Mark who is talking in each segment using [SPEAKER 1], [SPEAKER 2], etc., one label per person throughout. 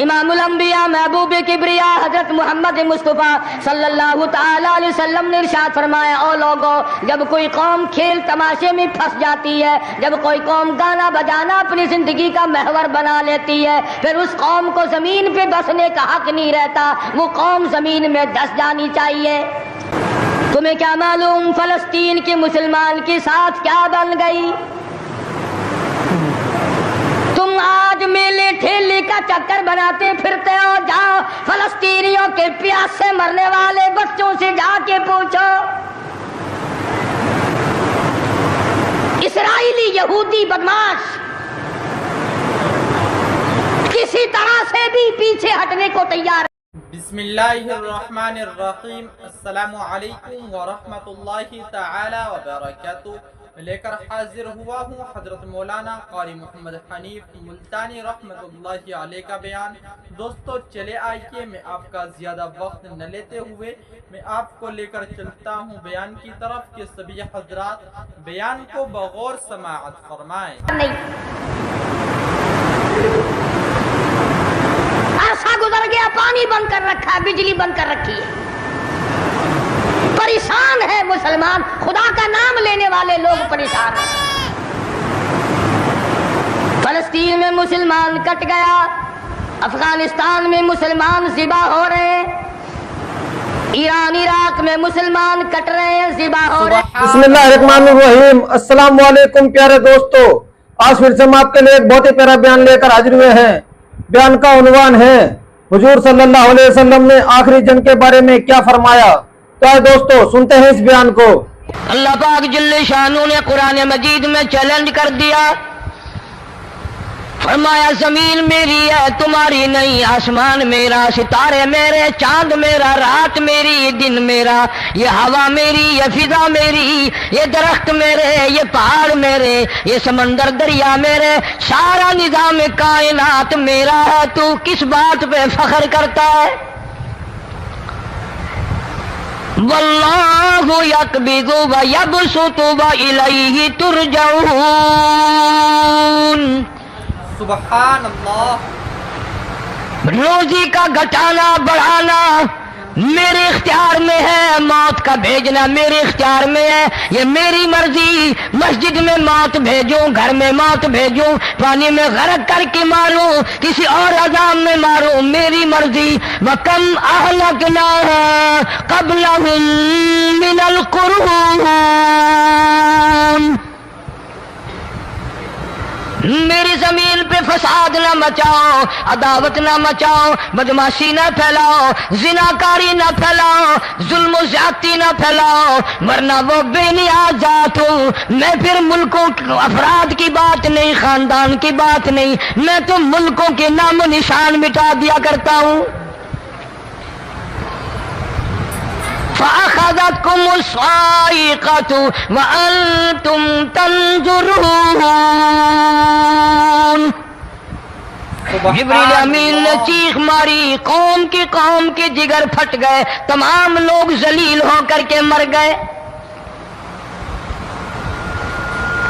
[SPEAKER 1] امام الانبیاء محبوب کبریا حضرت محمد مصطفیٰ صلی اللہ تعالی علیہ وسلم نے ارشاد فرمایا، او لوگو، جب کوئی قوم کھیل تماشے میں پھنس جاتی ہے، جب کوئی قوم گانا بجانا اپنی زندگی کا محور بنا لیتی ہے، پھر اس قوم کو زمین پہ بسنے کا حق نہیں رہتا، وہ قوم زمین میں دس جانی چاہیے۔ تمہیں کیا معلوم فلسطین کے مسلمان کے ساتھ کیا بن گئی؟ تم آج میلے ٹھیلے کا چکر بناتے پھرتے ہو، جاؤ فلسطینیوں کے پیاس سے مرنے والے بچوں سے جا کے پوچھو۔ اسرائیلی یہودی بدماش کسی طرح سے بھی پیچھے ہٹنے کو تیار۔
[SPEAKER 2] بسم اللہ الرحمن الرحیم۔ السلام علیکم ورحمۃ اللہ تعالی وبرکاتہ۔ میں لے کر حاضر ہوا ہوں حضرت مولانا قاری محمد حنیف ملتانی رحمۃ اللہ علیہ کا بیان۔ دوستو چلے آئیے، میں آپ کا زیادہ وقت نہ لیتے ہوئے میں آپ کو لے کر چلتا ہوں بیان کی طرف کہ سبھی حضرات بیان کو بغور سماعت فرمائیں۔
[SPEAKER 1] عرصہ گزر گیا، پانی بند کر رکھا ہے، بجلی بند کر رکھی ہے، پریشان ہے مسلمان، خدا کا نام لینے والے لوگ پریشان ہیں۔ فلسطین میں مسلمان کٹ گیا، افغانستان میں مسلمان ذبح ہو رہے ہیں، ایران عراق میں مسلمان کٹ رہے ہیں، ذبح ہو رہے ہیں۔
[SPEAKER 3] بسم اللہ الرحمن الرحیم۔ السلام علیکم پیارے دوستو، آج پھر سے ہم آپ کے لیے ایک بہت ہی پیارا بیان لے کر حاضر ہوئے ہیں۔ بیان کا عنوان ہے حضور صلی اللہ علیہ وسلم نے آخری جنگ کے بارے میں کیا فرمایا۔ تو آئے دوستو سنتے ہیں اس بیان کو۔
[SPEAKER 1] اللہ پاک جل شانہ نے قرآن مجید میں چیلنج کر دیا، فرمایا زمین میری ہے تمہاری نہیں، آسمان میرا، ستارے میرے، چاند میرا، رات میری، دن میرا، یہ ہوا میری، یہ فضا میری، یہ درخت میرے، یہ پہاڑ میرے، یہ سمندر دریا میرے، سارا نظام کائنات میرا ہے، تو کس بات پہ فخر کرتا ہے؟ واللہ یقبض ویبسط والیہ ترجعون۔
[SPEAKER 2] سبحان اللہ۔
[SPEAKER 1] روزی کا گھٹانا بڑھانا میرے اختیار میں ہے، موت کا بھیجنا میرے اختیار میں ہے، یہ میری مرضی۔ مسجد میں موت بھیجوں، گھر میں موت بھیجوں، پانی میں غرق کر کے ماروں، کسی اور عذاب میں ماروں، میری مرضی۔ وَكَمْ أَهْلَكْنَا قَبْلَهُمْ مِنَ الْقُرُونِ۔ میری زمین پہ فساد نہ مچاؤ، عداوت نہ مچاؤ، بدماشی نہ پھیلاؤ، زناکاری نہ پھیلاؤ، ظلم و زیادتی نہ پھیلاؤ، ورنہ وہ بے نیاز ذات ہوں۔ میں پھر ملکوں افراد کی بات نہیں، خاندان کی بات نہیں، میں تو ملکوں کے نام و نشان مٹا دیا کرتا ہوں۔ فَأَخَذَتْكُمُ الصَّاعِقَةُ وَأَنْتُمْ تَنْظُرُونَ۔ جبریل امین نے چیخ ماری، قوم کے جگر پھٹ گئے، تمام لوگ ذلیل ہو کر کے مر گئے۔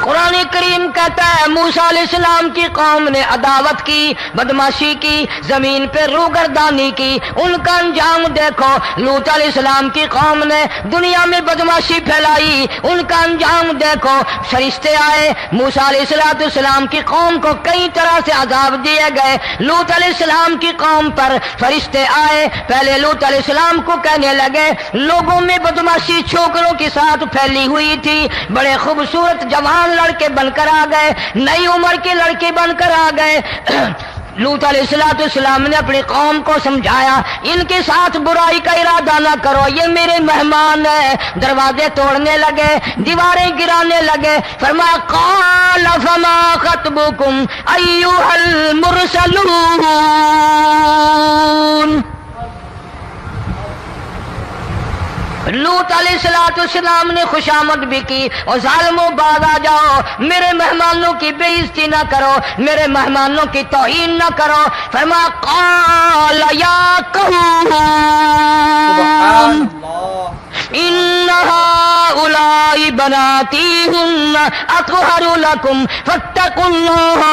[SPEAKER 1] قرآن کریم کہتا ہے موسیٰ علیہ السلام کی قوم نے عداوت کی، بدماشی کی، زمین پہ روگردانی کی، ان کا انجام دیکھو۔ لوط علیہ السلام کی قوم نے دنیا میں بدماشی پھیلائی، ان کا انجام دیکھو۔ فرشتے آئے، موسیٰ علیہ السلام کی قوم کو کئی طرح سے عذاب دیے گئے۔ لوط علیہ السلام کی قوم پر فرشتے آئے، پہلے لوط علیہ السلام کو کہنے لگے، لوگوں میں بدماشی چھوکروں کے ساتھ پھیلی ہوئی تھی، بڑے خوبصورت جوان لڑکے بن کر آ گئے، نئی عمر کے لڑکے بن کر آ گئے۔ لوط علیہ السلام نے اپنی قوم کو سمجھایا، ان کے ساتھ برائی کا ارادہ نہ کرو، یہ میرے مہمان ہیں۔ دروازے توڑنے لگے، دیواریں گرانے لگے، فرمایا قال فما خطبکم ایھا المرسلون۔ لوط علیہ السلام نے خوشامد بھی کی، اور ظالموں باز آ جاؤ، میرے مہمانوں کی بے عزتی نہ کرو، میرے مہمانوں کی توہین نہ کرو۔ فرمایا قال یا قوم ان هؤلاء بناتی ہن اطہر لکم فاتقوا اللہ۔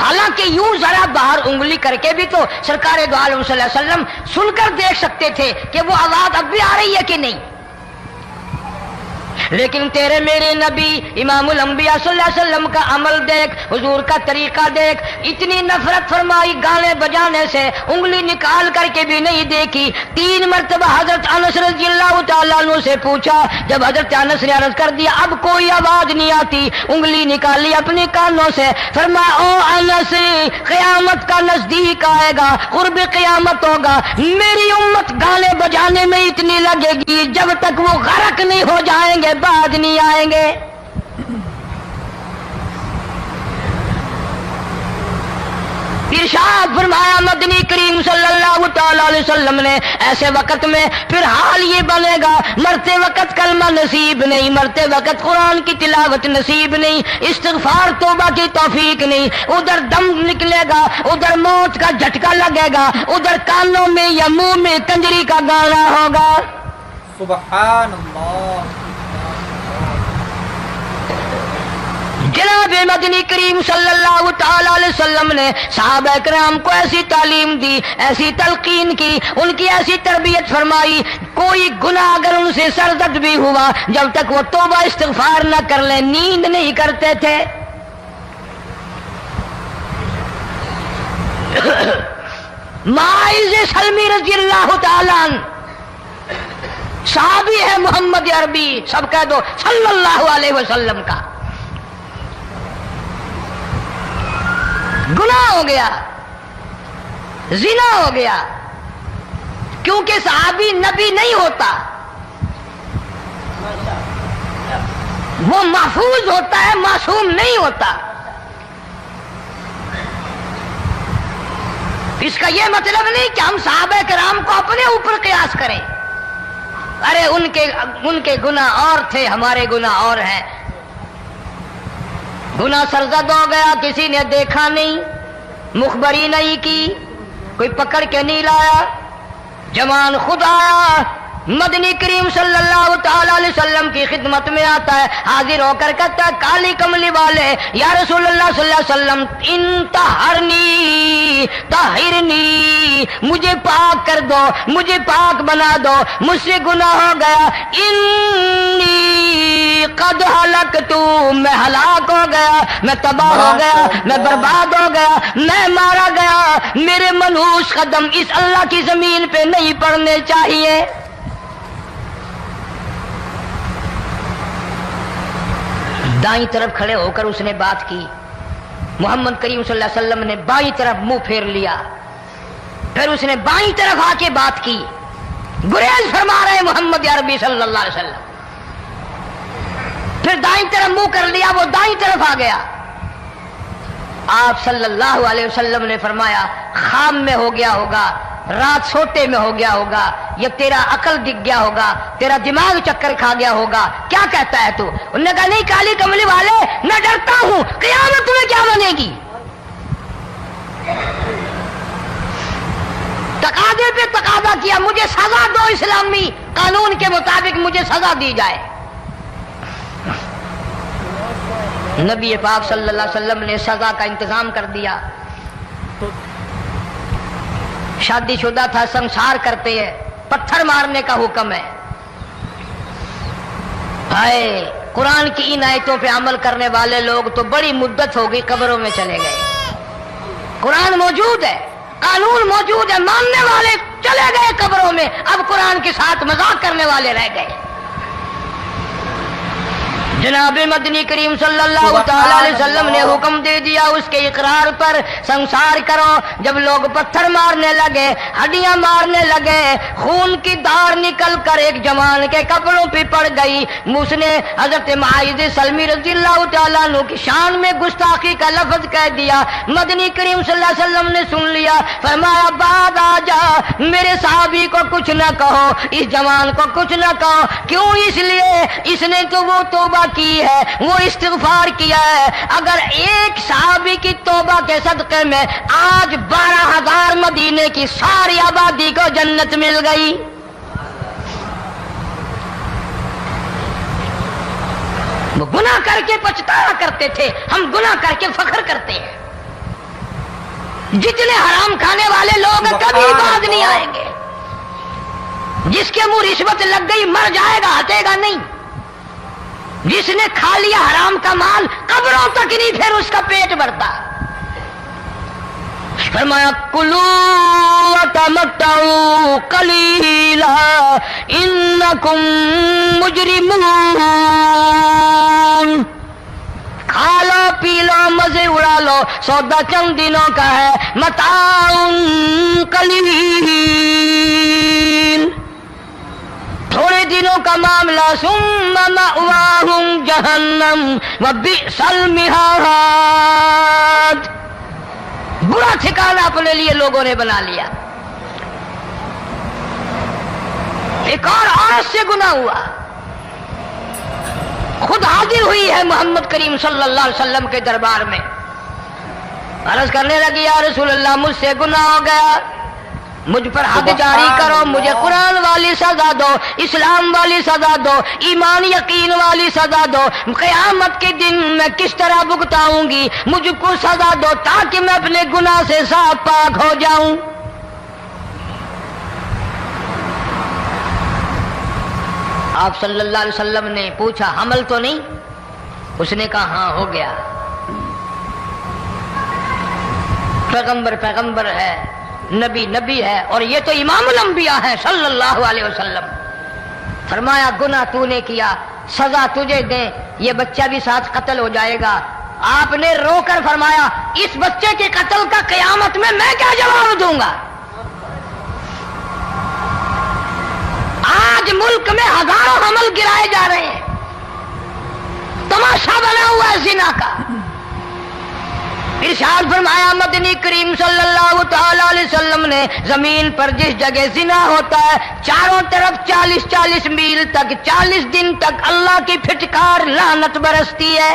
[SPEAKER 1] حالانکہ یوں ذرا باہر انگلی کر کے بھی تو سرکار دو عالم صلی اللہ علیہ وسلم سن کر دیکھ سکتے تھے کہ وہ آواز اب بھی آ رہی ہے کہ نہیں. لیکن تیرے میرے نبی امام الانبیاء صلی اللہ علیہ وسلم کا عمل دیکھ، حضور کا طریقہ دیکھ، اتنی نفرت فرمائی گانے بجانے سے، انگلی نکال کر کے بھی نہیں دیکھی. 3 مرتبہ حضرت انس رضی اللہ تعالیٰ عنہ سے پوچھا، جب حضرت انس نے عرض کر دیا اب کوئی آواز نہیں آتی، انگلی نکالی اپنے کانوں سے، فرمایا او انس، قیامت کا نزدیک آئے گا، قرب قیامت ہوگا، میری امت گانے بجانے میں اتنی لگے گی جب تک وہ غرق نہیں ہو جائیں گے بعد نہیں آئیں گے. ارشاد فرمایا مدنی کریم صلی اللہ تعالی علیہ وسلم نے ایسے وقت میں پھر حال یہ بنے گا، مرتے وقت کلمہ نصیب نہیں، مرتے وقت قرآن کی تلاوت نصیب نہیں، استغفار توبہ کی توفیق نہیں، ادھر دم نکلے گا، ادھر موت کا جھٹکا لگے گا، ادھر کانوں میں یا منہ میں کنجری کا گانا ہوگا.
[SPEAKER 2] سبحان اللہ.
[SPEAKER 1] جناب مدنی کریم صلی اللہ تعالی علیہ وسلم نے صحابہ کرام کو ایسی تعلیم دی، ایسی تلقین کی، ان کی ایسی تربیت فرمائی، کوئی گناہ اگر ان سے سرزد بھی ہوا جب تک وہ توبہ استغفار نہ کر لیں نیند نہیں کرتے تھے. ماعز سلمی رضی اللہ تعالیٰ عنہ صحابی ہے محمد عربی، سب کہہ دو صلی اللہ علیہ وسلم کا. گناہ ہو گیا، زنا ہو گیا، کیونکہ صحابی نبی نہیں ہوتا، وہ محفوظ ہوتا ہے، معصوم نہیں ہوتا. اس کا یہ مطلب نہیں کہ ہم صحابہ کرام کو اپنے اوپر قیاس کریں. ارے ان کے گناہ اور تھے، ہمارے گناہ اور ہیں. گناہ سرزد ہو گیا، کسی نے دیکھا نہیں، مخبری نہیں کی، کوئی پکڑ کے نہیں لایا، جوان خود آیا، مدنی کریم صلی اللہ تعالی علیہ وسلم کی خدمت میں آتا ہے، حاضر ہو کر کہتا ہے کالی کملی والے یا رسول اللہ صلی اللہ علیہ وسلم انطہرنی طہرنی، مجھے پاک کر دو، مجھے پاک بنا دو، مجھ سے گناہ ہو گیا، انی قد ہلکتو، میں ہلاک ہو گیا، میں تباہ ہو گیا، میں برباد ہو گیا، میں مارا گیا، میرے منحوس قدم اس اللہ کی زمین پہ نہیں پڑنے چاہیے. دائیں طرف کھڑے ہو کر اس نے بات کی، محمد کریم صلی اللہ علیہ وسلم نے بائیں طرف منہ پھیر لیا، پھر اس نے بائیں طرف آ کے بات کی. گریز فرما رہے محمد عربی صلی اللہ علیہ وسلم، پھر دائیں طرف منہ کر لیا، وہ دائیں طرف آ گیا. آپ صلی اللہ علیہ وسلم نے فرمایا خام میں ہو گیا ہوگا، رات سوتے میں ہو گیا ہوگا، یا تیرا عقل دکھ گیا ہوگا، تیرا دماغ چکر کھا گیا ہوگا، کیا کہتا ہے تو؟ انہوں نے کہا نہیں کالی کملی والے، میں ڈرتا ہوں قیامت تمہیں کیا بنے گی. تقاضے پہ تقاضا کیا، مجھے سزا دو، اسلامی قانون کے مطابق مجھے سزا دی جائے. نبی پاک صلی اللہ علیہ وسلم نے سزا کا انتظام کر دیا. شادی شدہ تھا، سنسار کرتے ہیں، پتھر مارنے کا حکم ہے. ہائے قرآن کی ان آیتوں پہ عمل کرنے والے لوگ تو بڑی مدت ہو گئی قبروں میں چلے گئے. قرآن موجود ہے، قانون موجود ہے، ماننے والے چلے گئے قبروں میں، اب قرآن کے ساتھ مذاق کرنے والے رہ گئے. جناب مدنی کریم صلی اللہ تعالی علیہ وسلم نے حکم دے دیا اس کے اقرار پر سنسار کرو. جب لوگ پتھر مارنے لگے، ہڈیاں مارنے لگے، خون کی دھار نکل کر ایک جوان کے کپڑوں پہ پڑ گئی، اس نے حضرت معاذ سلمی رضی اللہ تعالیٰ عنہ کی شان میں گستاخی کا لفظ کہہ دیا. مدنی کریم صلی اللہ علیہ وسلم نے سن لیا، فرمایا بعد آ جا، میرے صحابی کو کچھ نہ کہو، اس جوان کو کچھ نہ کہو. کیوں؟ اس لیے اس نے تو وہ توبہ کی ہے، وہ استغفار کیا ہے. اگر ایک صحابی کی توبہ کے صدقے میں آج 12,000 مدینے کی ساری آبادی کو جنت مل گئی. وہ گناہ کر کے پچھتایا کرتے تھے، ہم گناہ کر کے فخر کرتے ہیں. جتنے حرام کھانے والے لوگ کبھی باز نہیں آئیں گے. جس کے منہ رشوت لگ گئی مر جائے گا, ہٹے گا نہیں. جس نے کھا لیا حرام کا مال قبروں تک نہیں پھر اس کا پیٹ بھرتا. فرمایا کلوا وتمتعوا قلیلا انکم مجرمون. کھا لو پی لو مزے اڑا لو, سودا چند دنوں کا ہے. متاع قلیل, تھوڑے دنوں کا معاملہ. ثم مأواہم جہنم وبئس المہاد. برا ٹھکانہ اپنے لیے لوگوں نے بنا لیا. ایک اور عورت سے گناہ ہوا, خود حاضر ہوئی ہے محمد کریم صلی اللہ علیہ وسلم کے دربار میں. عرض کرنے لگی یا رسول اللہ مجھ سے گناہ ہو گیا, مجھ پر حد جاری کرو, مجھے قرآن والی سزا دو, اسلام والی سزا دو, ایمان یقین والی سزا دو. قیامت کے دن میں کس طرح بھگتاؤں گی, مجھ کو سزا دو تاکہ میں اپنے گناہ سے صاف پاک ہو جاؤں. آپ صلی اللہ علیہ وسلم نے پوچھا حمل تو نہیں؟ اس نے کہا ہاں ہو گیا. پیغمبر ہے, نبی ہے, اور یہ تو امام الانبیاء ہے صلی اللہ علیہ وسلم. فرمایا گناہ تو نے کیا, سزا تجھے دیں, یہ بچہ بھی ساتھ قتل ہو جائے گا. آپ نے رو کر فرمایا اس بچے کے قتل کا قیامت میں کیا جواب دوں گا. آج ملک میں ہزاروں حمل گرائے جا رہے ہیں, تماشا بنا ہوا ہے زنا کا. ارشاد فرمایا مدنی کریم صلی اللہ تعالی علیہ وسلم نے زمین پر جس جگہ زنا ہوتا ہے چاروں طرف 40 میل تک 40 دن تک اللہ کی پھٹکار لعنت برستی ہے.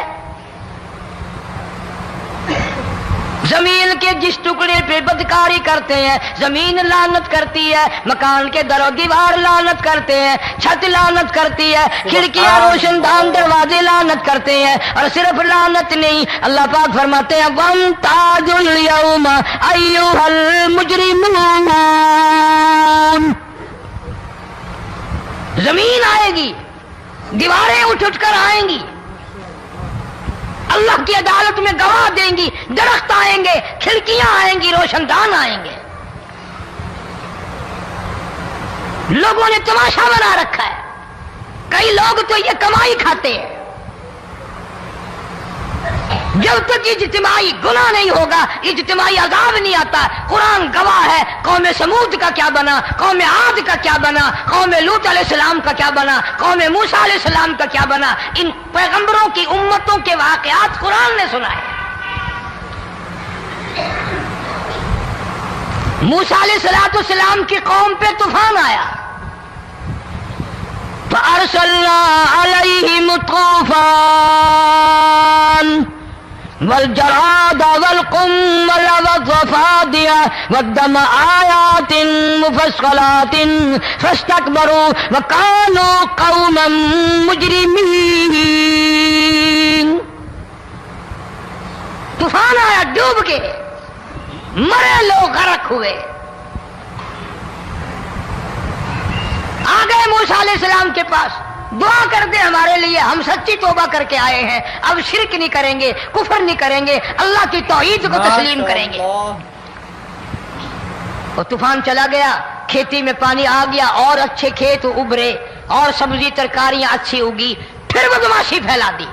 [SPEAKER 1] زمین کے جس ٹکڑے پہ بدکاری کرتے ہیں زمین لعنت کرتی ہے, مکان کے در و دیوار لعنت کرتے ہیں, چھت لعنت کرتی ہے, کھڑکیاں روشن دان دروازے لعنت کرتے ہیں. اور صرف لعنت نہیں, اللہ پاک فرماتے ہیں وَامْتَازُوا الْيَوْمَ أَيُّهَا الْمُجْرِمُونَ. زمین آئے گی, دیواریں اٹھ کر آئیں گی, اللہ کی عدالت میں گواہ دیں گی, درخت آئیں گے, کھڑکیاں آئیں گی, روشن دان آئیں گے. لوگوں نے تماشا بنا رکھا ہے. کئی لوگ تو یہ کمائی کھاتے ہیں. جب تک اجتماعی گناہ نہیں ہوگا اجتماعی عذاب نہیں آتا. قرآن گواہ ہے, قوم سمود کا کیا بنا, قوم عاد کا کیا بنا, قوم لوط علیہ السلام کا کیا بنا, قوم موسیٰ علیہ السلام کا کیا بنا. ان پیغمبروں کی امتوں کے واقعات قرآن نے سنائے. موسیٰ علیہ السلام کی قوم پہ طوفان آیا, فَأَرْسَلْنَا عَلَيْهِمُ الطُّوفَانَ والجراد والقمل والضفادع والدم آيات مفصلات فاستكبروا وكانوا قوما مجرمين. طوفان آیا, ڈوب کے مرے لوگ, غرق ہوئے. آ گئے موسیٰ علیہ السلام کے پاس, دعا کر دے ہمارے لیے, ہم سچی توبہ کر کے آئے ہیں, اب شرک نہیں کریں گے, کفر نہیں کریں گے, اللہ کی توحید کو تسلیم کریں گے. اور طوفان چلا گیا, کھیتی میں پانی آ گیا, اور اچھے کھیت ابھرے, اور سبزی ترکاریاں اچھی اگی. پھر بدماشی پھیلا دی.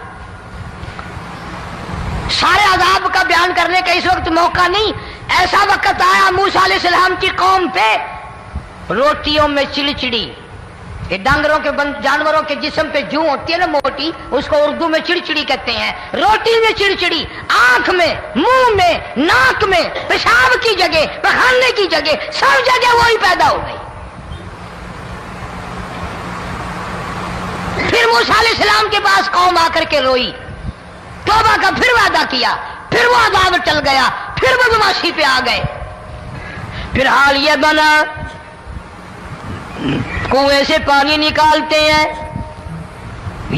[SPEAKER 1] سارے عذاب کا بیان کرنے کا اس وقت موقع نہیں. ایسا وقت آیا موسیٰ علیہ السلام کی قوم پہ روٹیوں میں چڑچڑی, یہ ڈانگروں کے جانوروں کے جسم پہ جوں ہوتی ہے نا موٹی, اس کو اردو میں چڑچڑی کہتے ہیں. روٹی میں چڑچڑی, آنکھ میں, منہ میں, ناک میں, پیشاب کی جگہ, پخانے کی جگہ, سب جگہ وہی پیدا ہو گئی. پھر موسیٰ علیہ السلام کے پاس قوم آ کر کے روئی, توبہ کا پھر وعدہ کیا, پھر وہ عذاب ٹل گیا, پھر بدماشی پہ آ گئے. پھر حال یہ بنا کنویں سے پانی نکالتے ہیں,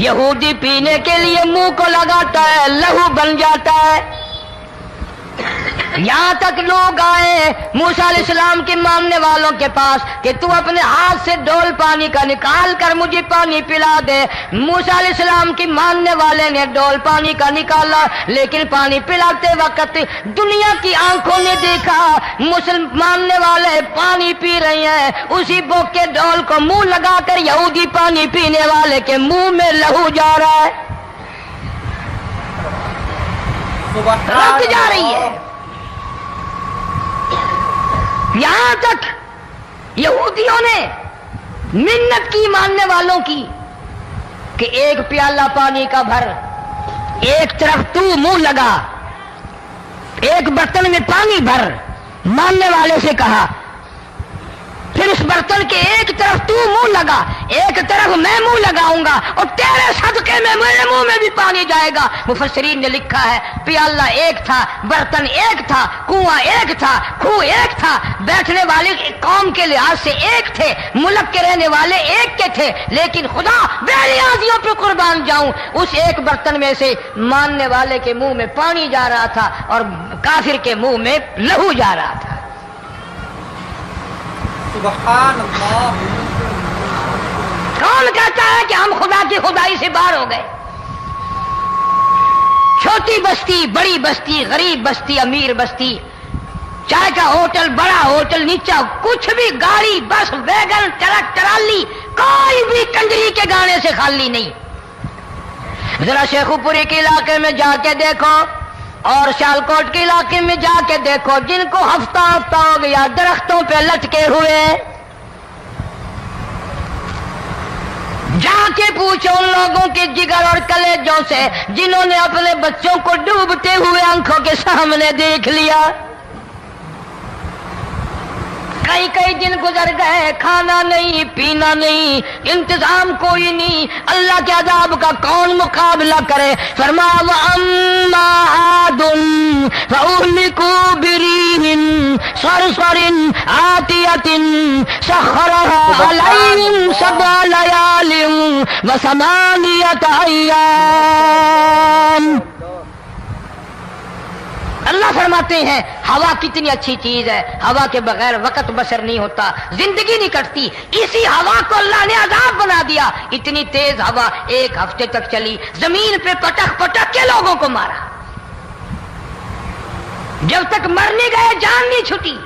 [SPEAKER 1] یہودی پینے کے لیے منہ کو لگاتا ہے, لہو بن جاتا ہے. یہاں تک لوگ آئے موسیٰ علیہ السلام کے ماننے والوں کے پاس کہ تو اپنے ہاتھ سے ڈول پانی کا نکال کر مجھے پانی پلا دے۔ موسیٰ علیہ السلام کی ماننے والے نے ڈول پانی کا نکالا، لیکن پانی پلاتے وقت دنیا کی آنکھوں نے دیکھا ماننے والے پانی پی رہے ہیں، اسی بوک کے ڈول کو منہ لگا کر یہودی پانی پینے والے کے منہ میں لہو جا رہا ہے، رک جا رہی ہے۔ یہاں تک یہودیوں نے منت کی ماننے والوں کی کہ ایک پیالہ پانی کا بھر، ایک طرف تو منہ لگا، ایک برتن میں پانی بھر، ماننے والے سے کہا، پھر اس برتن کے ایک طرف تو منہ لگا، ایک طرف میں منہ لگاؤں گا اور تیرے صدقے میں میرے منہ میں بھی پانی جائے گا۔ مفسرین نے لکھا ہے پیالہ ایک تھا، برتن ایک تھا، کنواں ایک تھا، کھوہ ایک تھا، بیٹھنے والے قوم کے لحاظ سے ایک تھے، ملک کے رہنے والے ایک کے تھے، لیکن خدا بے نیازیوں پہ قربان جاؤں، اس ایک برتن میں سے ماننے والے کے منہ میں پانی جا رہا تھا اور کافر کے منہ میں لہو جا رہا تھا۔
[SPEAKER 2] سبحان اللہ۔
[SPEAKER 1] کون کہتا ہے کہ ہم خدا کی خدائی سے باہر ہو گئے؟ چھوٹی بستی، بڑی بستی، غریب بستی، امیر بستی، چائے کا ہوٹل، بڑا ہوٹل، نیچا کچھ بھی، گاڑی، بس، ویگن، ٹرک، ٹرالی، کوئی بھی کنجری کے گانے سے خالی نہیں۔ ذرا شیخو پوری کے علاقے میں جا کے دیکھو اور سیالکوٹ کے علاقے میں جا کے دیکھو، جن کو ہفتہ ہو گیا درختوں پہ لٹکے ہوئے، جا کے پوچھو ان لوگوں کے جگر اور کلیجوں سے جنہوں نے اپنے بچوں کو ڈوبتے ہوئے آنکھوں کے سامنے دیکھ لیا۔ کئی دن گزر گئے، کھانا نہیں، پینا نہیں، انتظام کوئی نہیں، اللہ کے عذاب کا کون مقابلہ کرے؟ فرمایا وَأَمَّا عَادٌ فَأُهْلِكُوا بِرِيحٍ صَرْصَرٍ عَاتِيَةٍ سَخَّرَهَا عَلَيْهِمْ سَبْعَ لَيَالٍ وَثَمَانِيَةَ أَيَّامٍ۔ اللہ فرماتے ہیں ہوا کتنی اچھی چیز ہے، ہوا کے بغیر وقت بسر نہیں ہوتا، زندگی نہیں کٹتی، اسی ہوا کو اللہ نے عذاب بنا دیا۔ اتنی تیز ہوا ایک ہفتے تک چلی، زمین پہ پٹک پٹک کے لوگوں کو مارا، جب تک مر نہیں گئے جان نہیں چھٹی۔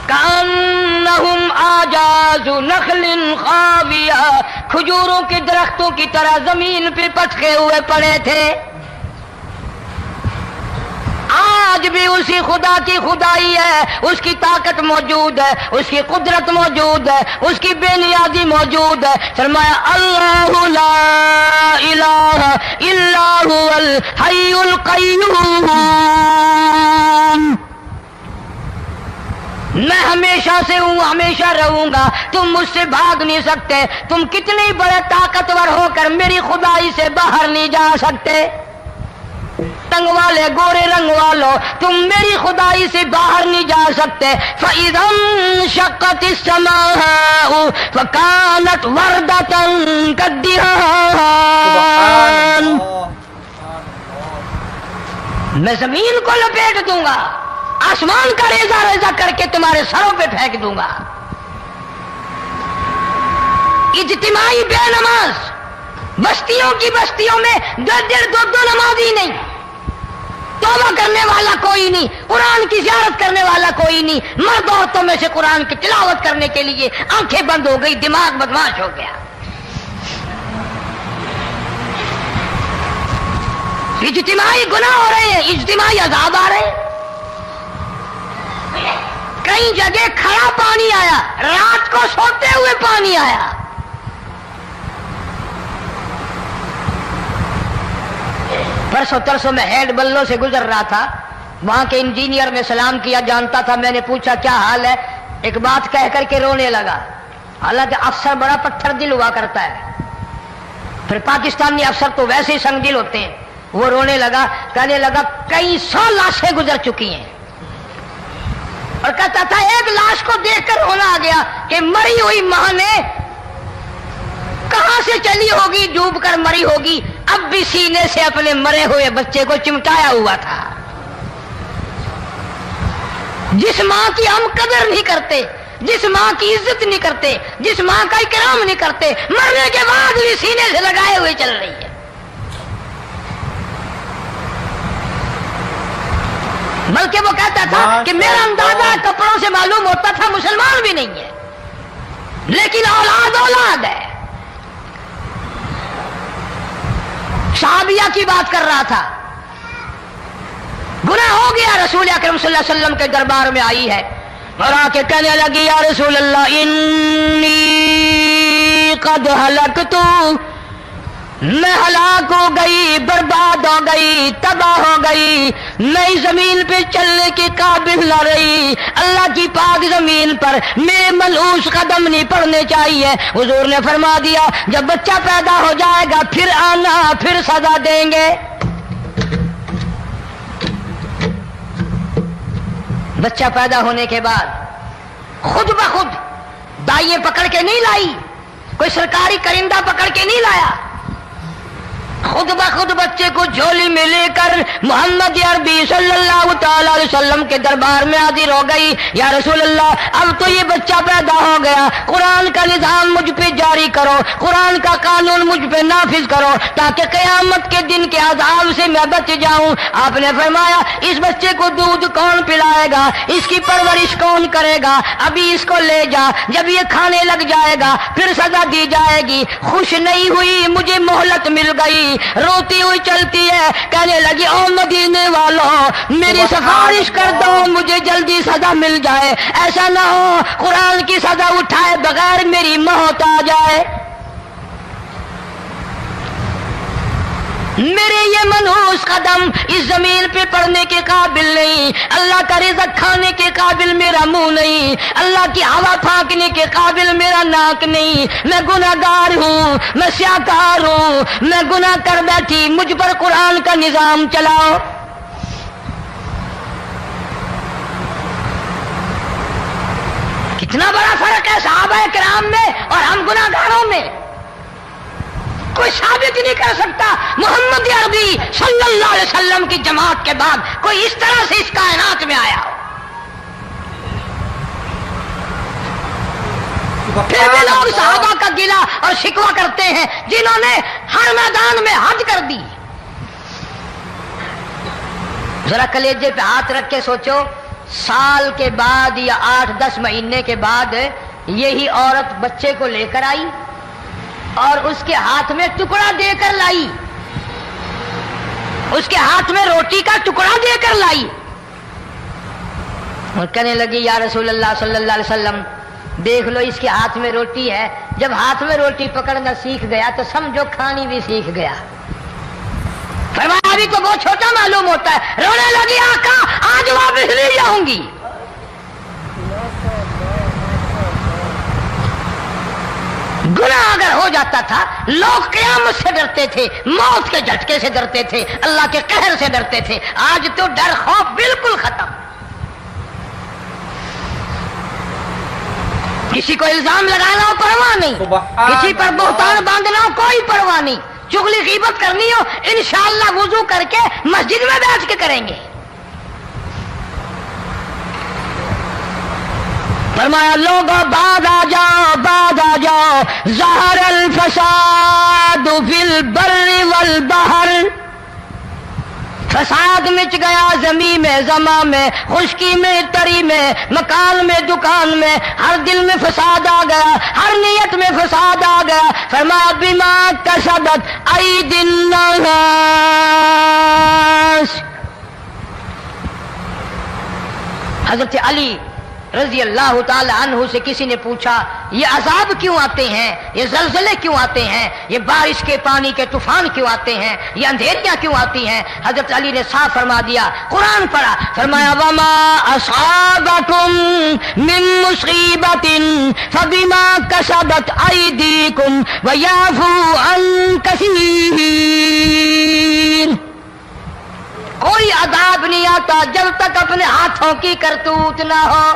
[SPEAKER 1] کأنہم اعجاز نخل خاویہ، کھجوروں کے درختوں کی طرح زمین پہ پٹکے ہوئے پڑے تھے۔ آج بھی اسی خدا کی خدائی ہے، اس کی طاقت موجود ہے، اس کی قدرت موجود ہے، اس کی بے نیازی موجود ہے۔ فرمایا اللہ لا الہ الا هو الحی القیوم، میں ہمیشہ سے ہوں، ہمیشہ رہوں گا، تم مجھ سے بھاگ نہیں سکتے، تم کتنے بڑے طاقتور ہو کر میری خدائی سے باہر نہیں جا سکتے۔ رنگ والے، گورے رنگ والوں، تم میری خدائی سے باہر نہیں جا سکتے۔ فَإِذَا انشَقَّتِ السَّمَاءُ فَكَانَتْ وَرْدَةً كَالدِّهَانِ، میں زمین کو لپیٹ دوں گا، آسمان کا ریزہ ریزہ کر کے تمہارے سروں پہ پھینک دوں گا۔ اجتماعی بے نماز، بستیوں کی بستیوں میں دو نمازی نہیں، توبہ کرنے والا کوئی نہیں، قرآن کی زیارت کرنے والا کوئی نہیں، مرد عورتوں میں سے قرآن کی تلاوت کرنے کے لیے آنکھیں بند ہو گئی، دماغ بدماش ہو گیا۔ اجتماعی گناہ ہو رہے ہیں، اجتماعی عذاب آ رہے ہیں۔ کئی جگہ کھڑا پانی آیا، رات کو سوتے ہوئے پانی آیا۔ پرسوں ترسوں میں ہیڈ بلوں سے گزر رہا تھا، وہاں کے انجینئر نے سلام کیا، جانتا تھا، میں نے پوچھا کیا حال ہے، ایک بات کہہ کر کے رونے لگا، حالانکہ افسر بڑا پتھر دل ہوا کرتا ہے، پھر پاکستانی افسر تو ویسے ہی سنگ دل ہوتے ہیں۔ وہ رونے لگا، کہنے لگا کئی 100 لاشیں گزر چکی ہیں، اور کہتا تھا ایک لاش کو دیکھ کر رونا آ گیا کہ مری ہوئی ماں نے کہاں سے چلی ہوگی، ڈوب کر مری ہوگی، اب بھی سینے سے اپنے مرے ہوئے بچے کو چمٹایا ہوا تھا۔ جس ماں کی ہم قدر نہیں کرتے، جس ماں کی عزت نہیں کرتے، جس ماں کا اکرام نہیں کرتے، مرنے کے بعد بھی سینے سے لگائے ہوئے چل رہی ہے۔ بلکہ وہ کہتا تھا کہ میرا اندازہ کپڑوں سے معلوم ہوتا تھا مسلمان بھی نہیں ہے، لیکن اولاد اولاد ہے۔ صحابیہ کی بات کر رہا تھا، گناہ ہو گیا، رسول اکرم صلی اللہ علیہ وسلم کے دربار میں آئی ہے اور آ کے کہنے لگی یا رسول اللہ انی قد ہلکت، میں ہلاک ہو گئی، برباد ہو گئی، تباہ ہو گئی، میں زمین پہ چلنے کے قابل نہ رہی، اللہ کی پاک زمین پر میرے ملعوس قدم نہیں پڑنے چاہیے۔ حضور نے فرما دیا جب بچہ پیدا ہو جائے گا پھر آنا، پھر سزا دیں گے۔ بچہ پیدا ہونے کے بعد خود بخود دائیں پکڑ کے نہیں لائی، کوئی سرکاری کرندہ پکڑ کے نہیں لایا، خود بخود بچے کو جھولی میں لے کر محمد عربی صلی اللہ تعالی علیہ وسلم کے دربار میں حاضر ہو گئی۔ یا رسول اللہ اب تو یہ بچہ پیدا ہو گیا، قرآن کا نظام مجھ پہ جاری کرو، قرآن کا قانون مجھ پہ نافذ کرو تاکہ قیامت کے دن کے عذاب سے میں بچ جاؤں۔ آپ نے فرمایا اس بچے کو دودھ کون پلائے گا، اس کی پرورش کون کرے گا، ابھی اس کو لے جا، جب یہ کھانے لگ جائے گا پھر سزا دی جائے گی۔ خوش نہیں ہوئی، مجھے مہلت مل گئی، روتی ہوئی چلتی ہے، کہنے لگی او مدینے والوں میری سفارش کر دو، مجھے جلدی سزا مل جائے، ایسا نہ ہو قرآن کی سزا اٹھائے بغیر میری موت آ جائے۔ میرے یہ منحوس قدم اس زمین پہ پڑنے کے قابل نہیں، اللہ کا رزق کھانے کے قابل میرا منہ نہیں، اللہ کی ہوا پھانکنے کے قابل میرا ناک نہیں، میں گناہگار ہوں، میں سیاکار ہوں، میں گناہ کر بیٹھی، مجھ پر قرآن کا نظام چلاؤ۔ کتنا بڑا فرق ہے صحابہ کرام میں اور ہم گناہگاروں میں، کوئی ثابت نہیں کر سکتا محمد عربی صلی اللہ علیہ وسلم کی جماعت کے بعد کوئی اس طرح سے اس کائنات میں آیا ہو۔ پھر بھی لوگ صحابہ کا گلہ اور شکوہ کرتے ہیں جنہوں نے ہر میدان میں حج کر دی۔ ذرا کلیجے پہ ہاتھ رکھ کے سوچو، سال کے بعد یا 8-10 مہینے کے بعد یہی عورت بچے کو لے کر آئی اور اس کے ہاتھ میں ٹکڑا دے کر لائی، اس کے ہاتھ میں روٹی کا ٹکڑا دے کر لائی اور کہنے لگی یا رسول اللہ صلی اللہ علیہ وسلم دیکھ لو اس کے ہاتھ میں روٹی ہے۔ جب ہاتھ میں روٹی پکڑنا سیکھ گیا تو سمجھو کھانی بھی سیکھ گیا۔ فرمایا ابھی تو بہت چھوٹا معلوم ہوتا ہے، رونے لگی آقا آج واپس لے جاؤں گی۔ گناہ اگر ہو جاتا تھا لوگ قیامت سے ڈرتے تھے، موت کے جھٹکے سے ڈرتے تھے، اللہ کے قہر سے ڈرتے تھے، آج تو ڈر خوف بالکل ختم۔ کسی کو الزام لگانا ہو پرواہ نہیں، کسی پر بہتان باندھنا ہو کوئی پرواہ نہیں، چغلی غیبت کرنی ہو انشاءاللہ وضو کر کے مسجد میں بیٹھ کے کریں گے۔ فرمایا لوگوں بعد آ جاؤ، بعد آ جاؤ، ظہر الفساد فی البر والبحر، فساد مچ گیا زمین میں، زماں میں، خشکی میں، تری میں، مکان میں، دکان میں، ہر دل میں فساد آ گیا، ہر نیت میں فساد آ گیا۔ فرمایا بما کسبت ایدی الناس، حضرت علی رضی اللہ تعالی عنہ سے کسی نے پوچھا یہ عذاب کیوں آتے ہیں، یہ زلزلے کیوں آتے ہیں، یہ بارش کے پانی کے طوفان کیوں آتے ہیں، یہ اندھیریاں کیوں آتی ہیں؟ حضرت علی نے صاف فرما دیا، قرآن پڑھا، فرمایا وما اصابکم من مصیبت فبما کسبت ایدیکم ویعفو عن کثیر، کوئی عذاب نہیں آتا جب تک اپنے ہاتھوں کی کرتوت نہ ہو۔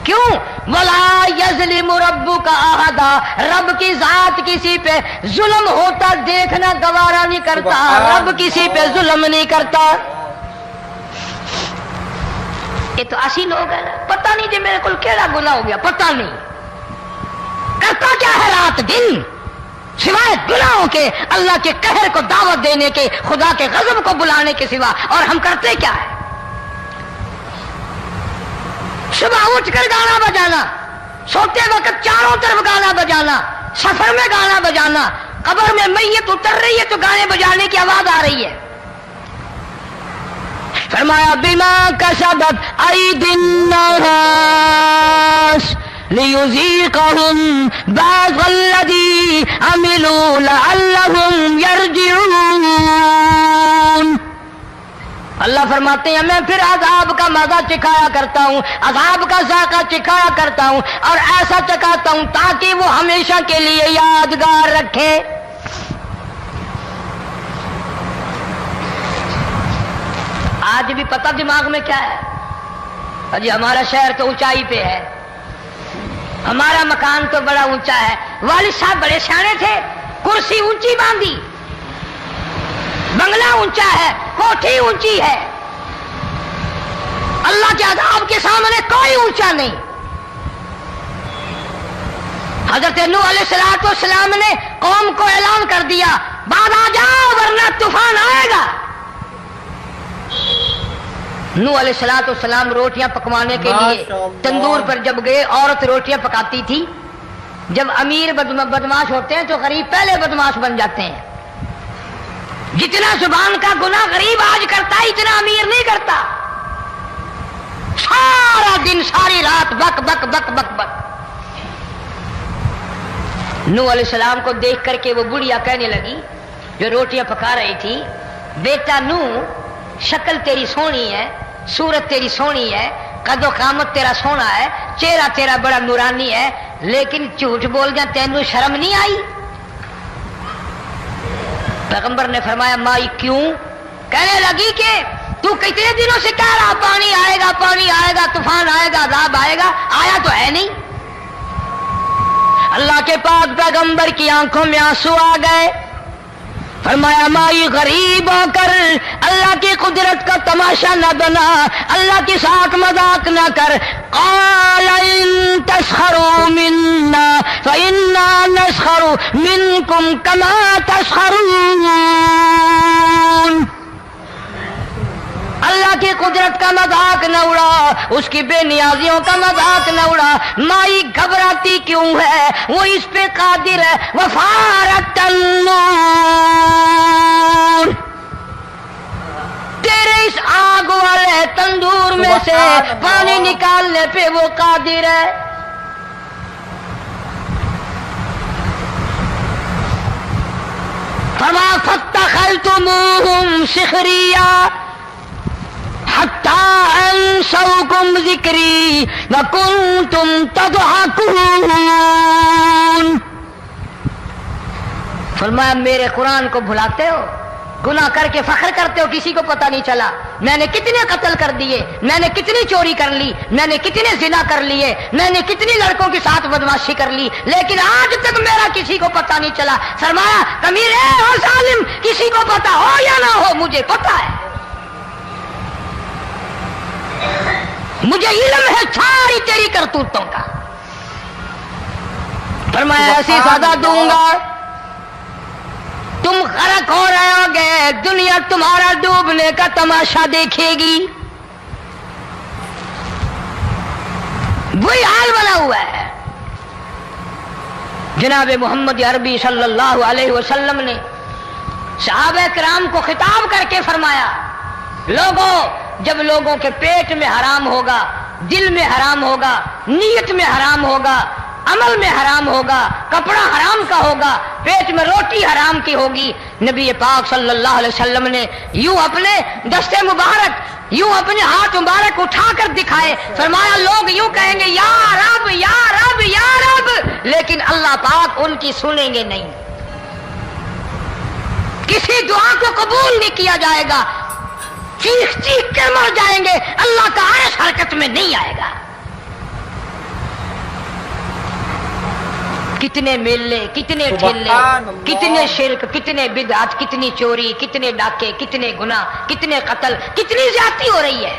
[SPEAKER 1] کیوں؟ وَلَا يَظْلِمُ رَبُّكَ أَحَدًا، رب کی ذات کسی پہ ظلم ہوتا دیکھنا گوارا نہیں کرتا، رب کسی پہ ظلم نہیں کرتا۔ یہ تو اسی لوگ ہیں نا، پتہ نہیں جی میرے کو کیڑا گناہ ہو گیا، پتہ نہیں کرتا کیا ہے رات دن سوائے گناہوں کے، اللہ کے قہر کو دعوت دینے کے، خدا کے غضب کو بلانے کے سوا، اور ہم کرتے کیا ہے؟ صبح اٹھ کر گانا بجانا، سوتے وقت چاروں طرف گانا بجانا، سفر میں گانا بجانا، قبر میں میت اتر رہی ہے تو گانے بجانے کی آواز آ رہی ہے۔ فرمایا بما کسبت ایدی الناس لیذیقہم بعض الذی عملوا لعلہم یرجعون۔ اللہ فرماتے ہیں میں پھر عذاب کا مزہ چکھایا کرتا ہوں، عذاب کا ذائقہ چکھایا کرتا ہوں، اور ایسا چکھاتا ہوں تاکہ وہ ہمیشہ کے لیے یادگار رکھے۔ آج بھی پتہ دماغ میں کیا ہے؟ جی ہمارا شہر تو اونچائی پہ ہے، ہمارا مکان تو بڑا اونچا ہے، والد صاحب بڑے سیانے تھے، کرسی اونچی باندھی، بنگلہ اونچا ہے، کوٹھی اونچی ہے، اللہ کے عذاب کے سامنے کوئی اونچا نہیں۔ حضرت نوح علیہ السلام نے قوم کو اعلان کر دیا بعد آ جاؤ ورنہ طوفان آئے گا۔ نوح علیہ السلام روٹیاں پکوانے کے لیے تندور پر جب گئے، عورت روٹیاں پکاتی تھی۔ جب امیر بدماش ہوتے ہیں تو غریب پہلے بدماش بن جاتے ہیں۔ جتنا زبان کا گناہ غریب آج کرتا ہے اتنا امیر نہیں کرتا۔ سارا دن ساری رات بک بک بک بک بک۔ نوح علیہ السلام کو دیکھ کر کے وہ بڑھیا کہنے لگی جو روٹیاں پکا رہی تھی، بیٹا نوح شکل تیری سونی ہے، صورت تیری سونی ہے، قد و قامت تیرا سونا ہے، چہرہ تیرا بڑا نورانی ہے، لیکن جھوٹ بول جا تینوں شرم نہیں آئی؟ پیغمبر نے فرمایا مائی کیوں؟ کہنے لگی کہ تو کتنے دنوں سے کہہ رہا پانی آئے گا، پانی آئے گا، طوفان آئے گا، عذاب آئے گا، آیا تو ہے نہیں۔ اللہ کے پاک پیغمبر کی آنکھوں میں آنسو آ گئے۔ فرمایا مائی غریب ہو کر اللہ کی قدرت کا تماشا نہ بنا، اللہ کے ساتھ مذاق نہ کر۔ قال ان تسخروا منا فإنا نسخر منكم كما تسخرون۔ اللہ کی قدرت کا مذاق نہ اڑا، اس کی بے نیازیوں کا مذاق نہ اڑا۔ مائی گھبراتی کیوں ہے؟ وہ اس پہ قادر ہے۔ وفارت النور، تیرے اس آگ والے تندور میں سے پانی نکالنے پہ وہ قادر ہے۔ فما فاتخذتموهم سخریا حتی انسوکم ذکری وکنتم تضحکون۔ فرمایا میرے قرآن کو بھلاتے ہو، گناہ کر کے فخر کرتے ہو، کسی کو پتہ نہیں چلا میں نے کتنے قتل کر دیے، میں نے کتنی چوری کر لی، میں نے کتنے زنا کر لیے، میں نے کتنی لڑکوں کے ساتھ بدماشی کر لی، لیکن آج تک میرا کسی کو پتہ نہیں چلا۔ فرمایا کمینے اور ظالم، کسی کو پتہ ہو یا نہ ہو مجھے پتہ ہے، مجھے علم ہے ساری تیری کرتوتوں کا۔ فرمایا ایسی سزا دوں گا تم غرق ہو رہے ہو گے، دنیا تمہارا ڈوبنے کا تماشا دیکھے گی۔ وہی حال بنا ہوا ہے۔ جناب محمد عربی صلی اللہ علیہ وسلم نے صحابہ کرام کو خطاب کر کے فرمایا لوگوں، جب لوگوں کے پیٹ میں حرام ہوگا، دل میں حرام ہوگا، نیت میں حرام ہوگا، عمل میں حرام ہوگا، کپڑا حرام کا ہوگا، پیٹ میں روٹی حرام کی ہوگی، نبی پاک صلی اللہ علیہ وسلم نے یوں اپنے دستے مبارک، یوں اپنے ہاتھ مبارک اٹھا کر دکھائے، فرمایا لوگ یوں کہیں گے یا رب یا رب یا رب، لیکن اللہ پاک ان کی سنیں گے نہیں، کسی دعا کو قبول نہیں کیا جائے گا، چیخ چیخ کر مر جائیں گے، اللہ کا عرش حرکت میں نہیں آئے گا۔ کتنے میلے، کتنے ٹھیلے، کتنے شرک، کتنے بدعت، کتنی چوری، کتنے ڈاکے، کتنے گناہ، کتنے قتل، کتنی زیادتی ہو رہی ہے۔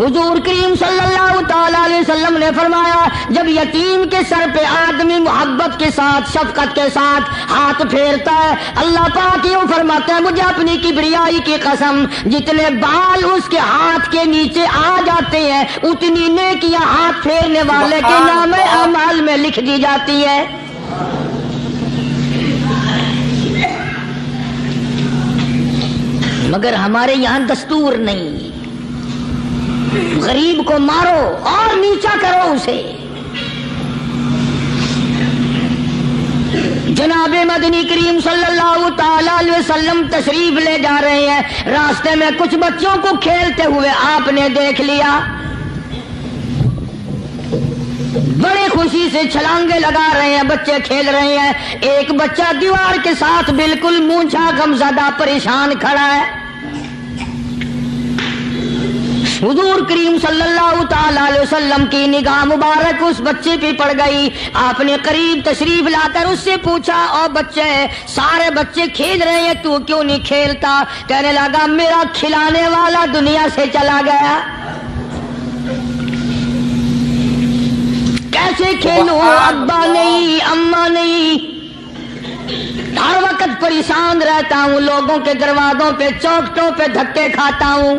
[SPEAKER 1] حضور کریم صلی اللہ تعالی علیہ وسلم نے فرمایا جب یتیم کے سر پہ آدمی محبت کے ساتھ شفقت کے ساتھ ہاتھ پھیرتا ہے اللہ پاک یوں فرماتا ہے مجھے اپنی کبریائی کی قسم جتنے بال اس کے ہاتھ کے نیچے آ جاتے ہیں اتنی نیکیاں ہاتھ پھیرنے والے کے نام اعمال میں لکھ دی جاتی ہے. مگر ہمارے یہاں دستور نہیں. غریب کو مارو اور نیچا کرو اسے. جناب مدنی کریم صلی اللہ تعالی علیہ وسلم تشریف لے جا رہے ہیں. راستے میں کچھ بچوں کو کھیلتے ہوئے آپ نے دیکھ لیا. بڑی خوشی سے چھلانگے لگا رہے ہیں بچے کھیل رہے ہیں. ایک بچہ دیوار کے ساتھ بالکل مونچھا غمزدہ پریشان کھڑا ہے. حضور کریم صلی اللہ تعالی علیہ وسلم کی نگاہ مبارک اس بچے پہ پڑ گئی. آپ نے قریب تشریف لا کر اس سے پوچھا او بچے سارے بچے کھیل رہے ہیں تو کیوں نہیں کھیلتا؟ کہنے لگا میرا کھلانے والا دنیا سے چلا گیا. کیسے کھیلوں؟ ابا نہیں اماں نہیں. ہر وقت پریشان رہتا ہوں لوگوں کے دروازوں پہ چوکٹوں پہ دھکے کھاتا ہوں.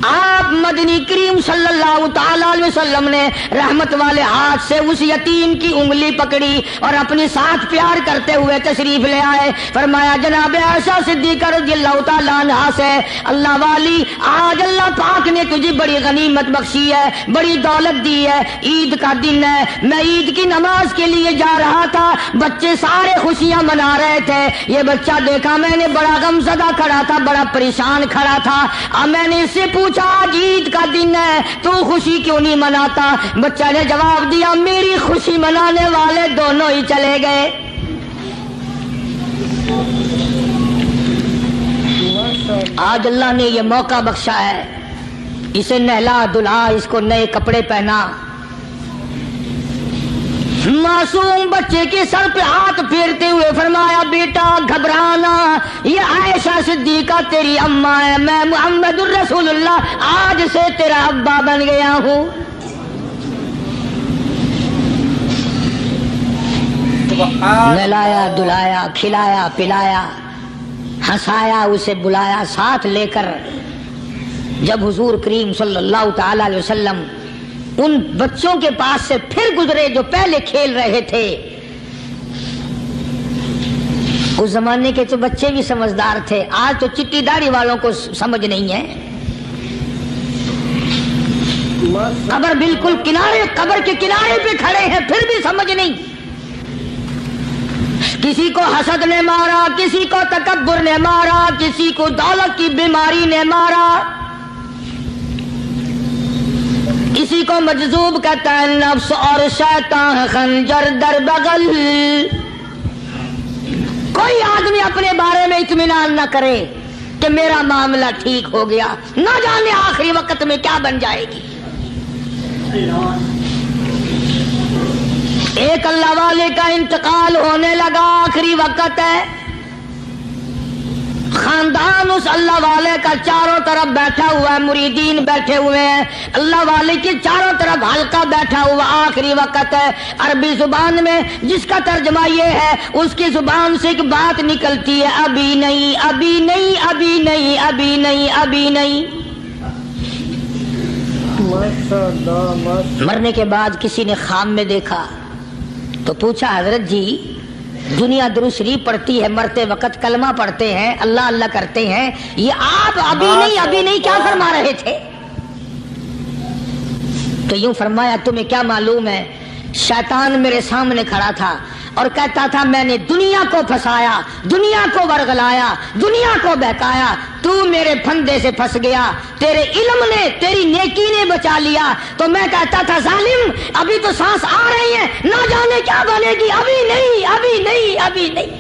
[SPEAKER 1] آپ مدنی کریم صلی اللہ تعالی علیہ وسلم نے رحمت والے ہاتھ سے اس یتیم کی انگلی پکڑی اور اپنے ساتھ پیار کرتے ہوئے تشریف لے آئے. فرمایا جناب عائشہ صدیقہ رضی اللہ تعالی عنہا سے اللہ والی آج اللہ پاک نے تجھے بڑی غنیمت بخشی ہے بڑی دولت دی ہے. عید کا دن ہے میں عید کی نماز کے لیے جا رہا تھا بچے سارے خوشیاں منا رہے تھے. یہ بچہ دیکھا میں نے بڑا غمزدہ کھڑا تھا بڑا پریشان کھڑا تھا. اب میں نے اس سے پوچھا آج عید کا دن ہے تو خوشی کیوں نہیں مناتا؟ بچہ نے جواب دیا میری خوشی منانے والے دونوں ہی چلے گئے. آج اللہ نے یہ موقع بخشا ہے اسے نہلا دھلا اس کو نئے کپڑے پہنا. معصوم بچے کے سر پہ ہاتھ پھیرتے ہوئے فرمایا بیٹا گھبرانا یہ عائشہ صدیقہ تیری اماں ہے میں محمد الرسول اللہ آج سے تیرا ابا بن گیا ہوں. نہلایا دھلایا کھلایا پلایا ہنسایا اسے بلایا ساتھ لے کر. جب حضور کریم صلی اللہ تعالی علیہ وسلم ان بچوں کے پاس سے پھر گزرے جو پہلے کھیل رہے تھے. اس زمانے کے تو بچے بھی سمجھدار تھے آج تو چٹی داڑھی والوں کو سمجھ نہیں ہے. قبر بالکل کنارے قبر کے کنارے پہ کھڑے ہیں پھر بھی سمجھ نہیں. کسی کو حسد نے مارا کسی کو تکبر نے مارا کسی کو دولت کی بیماری نے مارا کسی کو مجذوب کہتا ہے نفس اور شیطان خنجر در بغل. کوئی آدمی اپنے بارے میں اطمینان نہ کرے کہ میرا معاملہ ٹھیک ہو گیا نہ جانے آخری وقت میں کیا بن جائے گی. ایک اللہ والے کا انتقال ہونے لگا آخری وقت ہے. خاندان اس اللہ والے کا چاروں طرف بیٹھا ہوا ہے مریدین بیٹھے ہوئے ہیں اللہ والے کے چاروں طرف حلقہ بیٹھا ہوا آخری وقت ہے. عربی زبان میں جس کا ترجمہ یہ ہے اس کی زبان سے ایک بات نکلتی ہے ابھی نہیں ابھی نہیں ابھی نہیں ابھی نہیں ابھی نہیں. مرنے کے بعد کسی نے خواب میں دیکھا تو پوچھا حضرت جی دنیا درود شریف پڑھتی ہے مرتے وقت کلمہ پڑھتے ہیں اللہ اللہ کرتے ہیں یہ آپ ابھی نہیں کیا فرما رہے تھے؟ تو یوں فرمایا تمہیں کیا معلوم ہے شیطان میرے سامنے کھڑا تھا اور کہتا تھا میں نے دنیا کو پھنسایا دنیا کو ورغلایا دنیا کو بہکایا تو میرے پھندے سے پھنس گیا تیرے علم نے تیری نیکی نے بچا لیا. تو میں کہتا تھا ظالم ابھی تو سانس آ رہی ہے نہ جانے کیا بنے گی ابھی نہیں ابھی نہیں ابھی نہیں.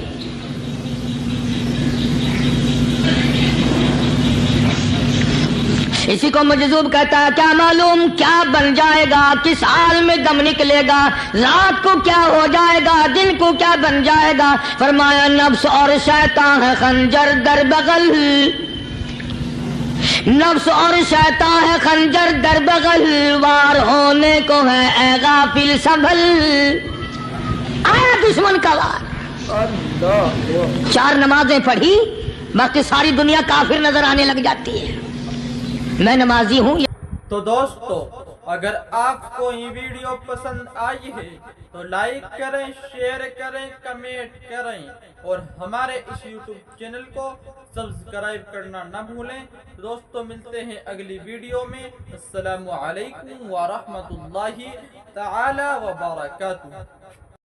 [SPEAKER 1] اسی کو مجذوب کہتا ہے کیا معلوم کیا بن جائے گا کس حال میں دم نکلے گا رات کو کیا ہو جائے گا دن کو کیا بن جائے گا. فرمایا نفس اور شیطان ہے خنجر در بغل. نفس اور شیطان ہے خنجر در بغل، وار ہونے کو ہے اے غافل سنبھل۔ آیا دشمن کا وار، 4 نمازیں پڑھی باقی ساری دنیا کافر نظر آنے لگ جاتی ہے، میں نمازی ہوں۔
[SPEAKER 2] تو دوستو اگر آپ کو یہ ویڈیو پسند آئی ہے تو لائک کریں، شیئر کریں، کمنٹ کریں اور ہمارے اس یوٹیوب چینل کو سبسکرائب کرنا نہ بھولیں۔ دوستو ملتے ہیں اگلی ویڈیو میں۔ السلام علیکم ورحمۃ اللہ تعالی وبرکاتہ۔